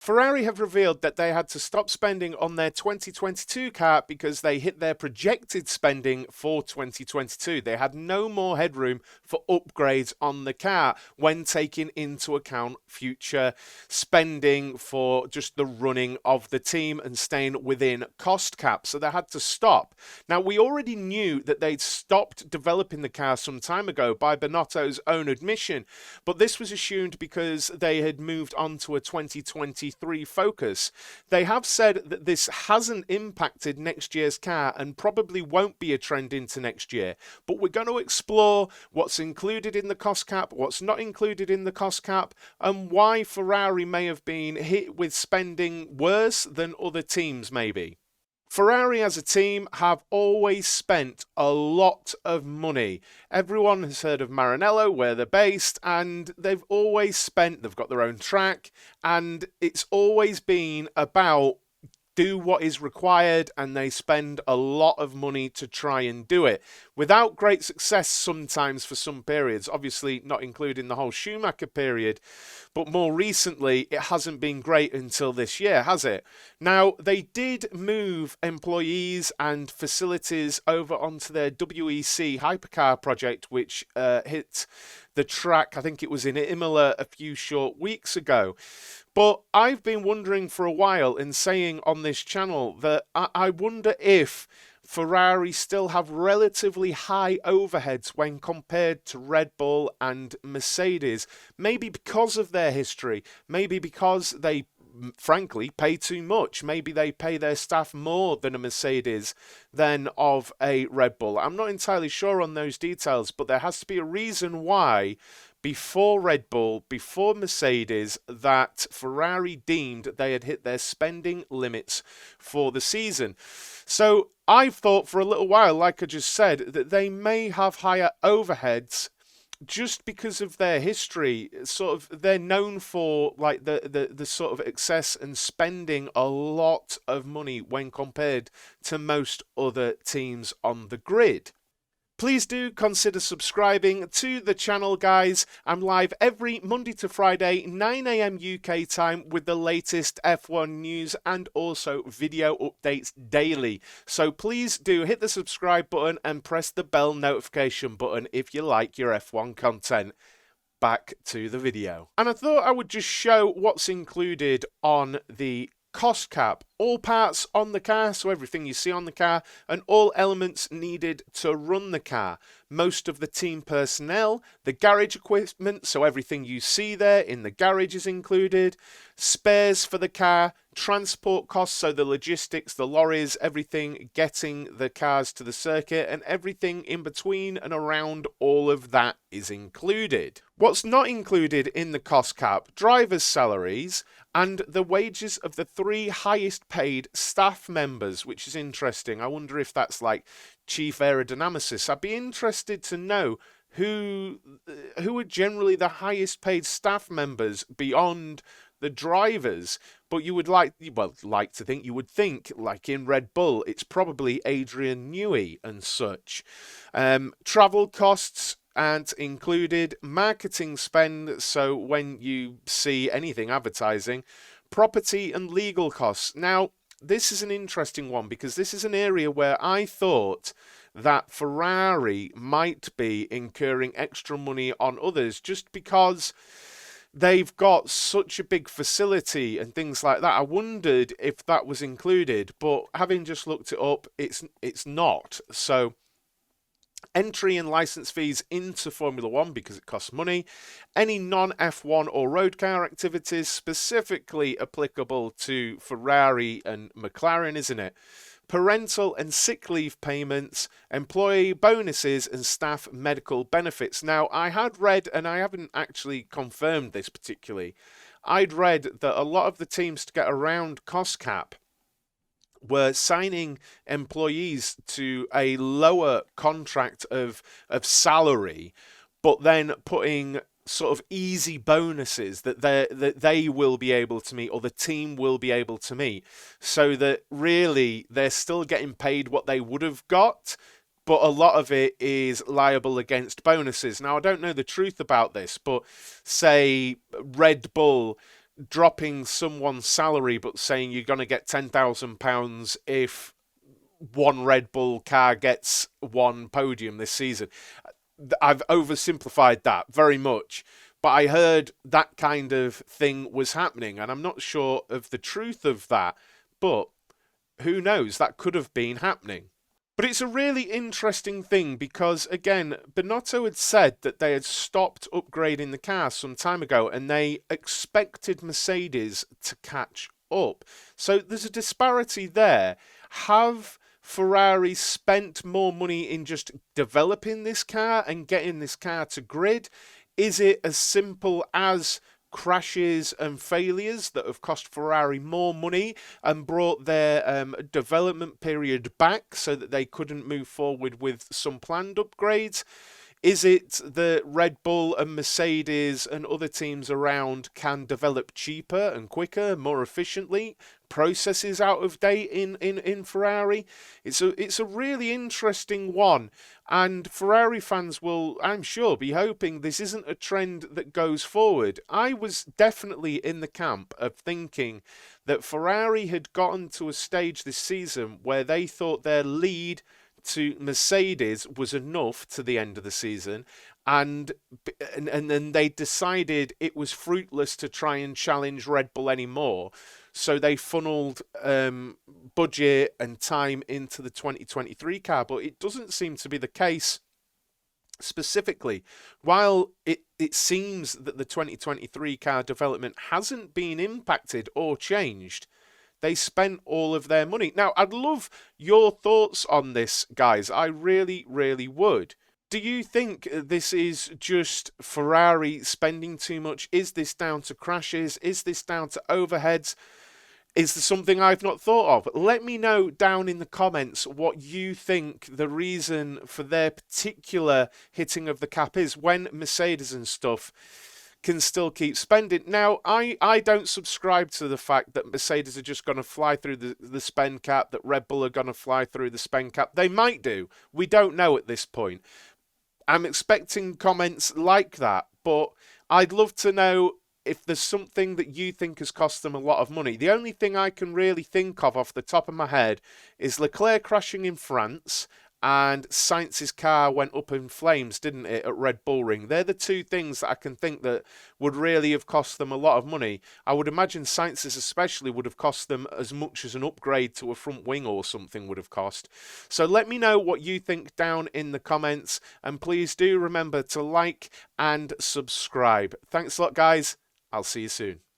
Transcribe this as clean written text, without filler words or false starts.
Ferrari have revealed that they had to stop spending on their 2022 car because they hit their projected spending for 2022. They had no more headroom for upgrades on the car when taking into account future spending for just the running of the team and staying within cost cap. So they had to stop. Now, we already knew that they'd stopped developing the car some time ago by Binotto's own admission, but this was assumed because they had moved on to a 2023 focus. They have said that this hasn't impacted next year's car and probably won't be a trend into next year. But we're going to explore what's included in the cost cap, what's not included in the cost cap, and why Ferrari may have been hit with spending worse than other teams, maybe. Ferrari as a team have always spent a lot of money. Everyone has heard of Maranello, where they're based, and they've always spent, they've got their own track, and it's always been about do what is required, and they spend a lot of money to try and do it without great success sometimes for some periods, obviously not including the whole Schumacher period, but more recently it hasn't been great until this year, has it? Now, they did move employees and facilities over onto their WEC hypercar project, which hit the track, I think it was in Imola a few short weeks ago. But I've been wondering for a while and saying on this channel that I wonder if Ferrari still have relatively high overheads when compared to Red Bull and Mercedes. Maybe because of their history, maybe because they frankly pay too much. Maybe they pay their staff more than a Mercedes than of a Red Bull. I'm not entirely sure on those details, but there has to be a reason why before Red Bull, before Mercedes, that Ferrari deemed they had hit their spending limits for the season. So I've thought for a little while, like I just said, that they may have higher overheads just because of their history. Sort of, they're known for like the sort of excess and spending a lot of money when compared to most other teams on the grid. Please do consider subscribing to the channel, guys. I'm live every Monday to Friday, 9 a.m. UK time, with the latest F1 news and also video updates daily. So please do hit the subscribe button and press the bell notification button if you like your F1 content. Back to the video. And I thought I would just show what's included on the cost cap. All parts on the car, so everything you see on the car, and all elements needed to run the car. Most of the team personnel, the garage equipment, so everything you see there in the garage is included, spares for the car, transport costs, so the logistics, the lorries, everything getting the cars to the circuit, and everything in between and around all of that is included. What's not included in the cost cap? Drivers' salaries and the wages of the 3 highest paid staff members, which is interesting. I wonder if that's like chief aerodynamicist. I'd be interested to know who are generally the highest paid staff members beyond the drivers. But you would like to think, you would think, like in Red Bull, it's probably Adrian Newey and such. Travel costs aren't included. Marketing spend, so when you see anything advertising. Property and legal costs. Now, this is an interesting one because this is an area where I thought that Ferrari might be incurring extra money on others just because they've got such a big facility and things like that. I wondered if that was included, but having just looked it up, it's not. So entry and license fees into Formula One because it costs money. Any non-F1 or road car activities specifically applicable to Ferrari and McLaren, isn't it? Parental and sick leave payments, employee bonuses, and staff medical benefits. Now, I had read, and I haven't actually confirmed this particularly, I'd read that a lot of the teams to get around cost cap were signing employees to a lower contract of salary, but then putting sort of easy bonuses that they will be able to meet, or the team will be able to meet, so that really they're still getting paid what they would have got, but a lot of it is liable against bonuses. Now, I don't know the truth about this, but say Red Bull dropping someone's salary but saying you're going to get £10,000 if one Red Bull car gets one podium this season. I've oversimplified that very much, but I heard that kind of thing was happening, and I'm not sure of the truth of that, but who knows? That could have been happening. But it's a really interesting thing because, again, Binotto had said that they had stopped upgrading the car some time ago and they expected Mercedes to catch up. So there's a disparity there. Have Ferrari spent more money in just developing this car and getting this car to grid? Is it as simple as crashes and failures that have cost Ferrari more money and brought their development period back so that they couldn't move forward with some planned upgrades? Is it that Red Bull and Mercedes and other teams around can develop cheaper and quicker, more efficiently? Processes out of date in Ferrari? It's a really interesting one. And Ferrari fans will, I'm sure, be hoping this isn't a trend that goes forward. I was definitely in the camp of thinking that Ferrari had gotten to a stage this season where they thought their lead to Mercedes was enough to the end of the season, and then they decided it was fruitless to try and challenge Red Bull anymore. So they funneled budget and time into the 2023 car, but it doesn't seem to be the case specifically. While it seems that the 2023 car development hasn't been impacted or changed, they spent all of their money. Now, I'd love your thoughts on this, guys. I really, really would. Do you think this is just Ferrari spending too much? Is this down to crashes? Is this down to overheads? Is there something I've not thought of? Let me know down in the comments what you think the reason for their particular hitting of the cap is when Mercedes and stuff can still keep spending. Now, I don't subscribe to the fact that Mercedes are just going to fly through the spend cap, that Red Bull are going to fly through the spend cap. They might do. We don't know at this point. I'm expecting comments like that, but I'd love to know if there's something that you think has cost them a lot of money. The only thing I can really think of off the top of my head is Leclerc crashing in France, and Sainz's car went up in flames, didn't it, at Red Bull Ring? They're the two things that I can think that would really have cost them a lot of money. I would imagine Sainz's especially would have cost them as much as an upgrade to a front wing or something would have cost. So let me know what you think down in the comments, and please do remember to like and subscribe. Thanks a lot, guys. I'll see you soon.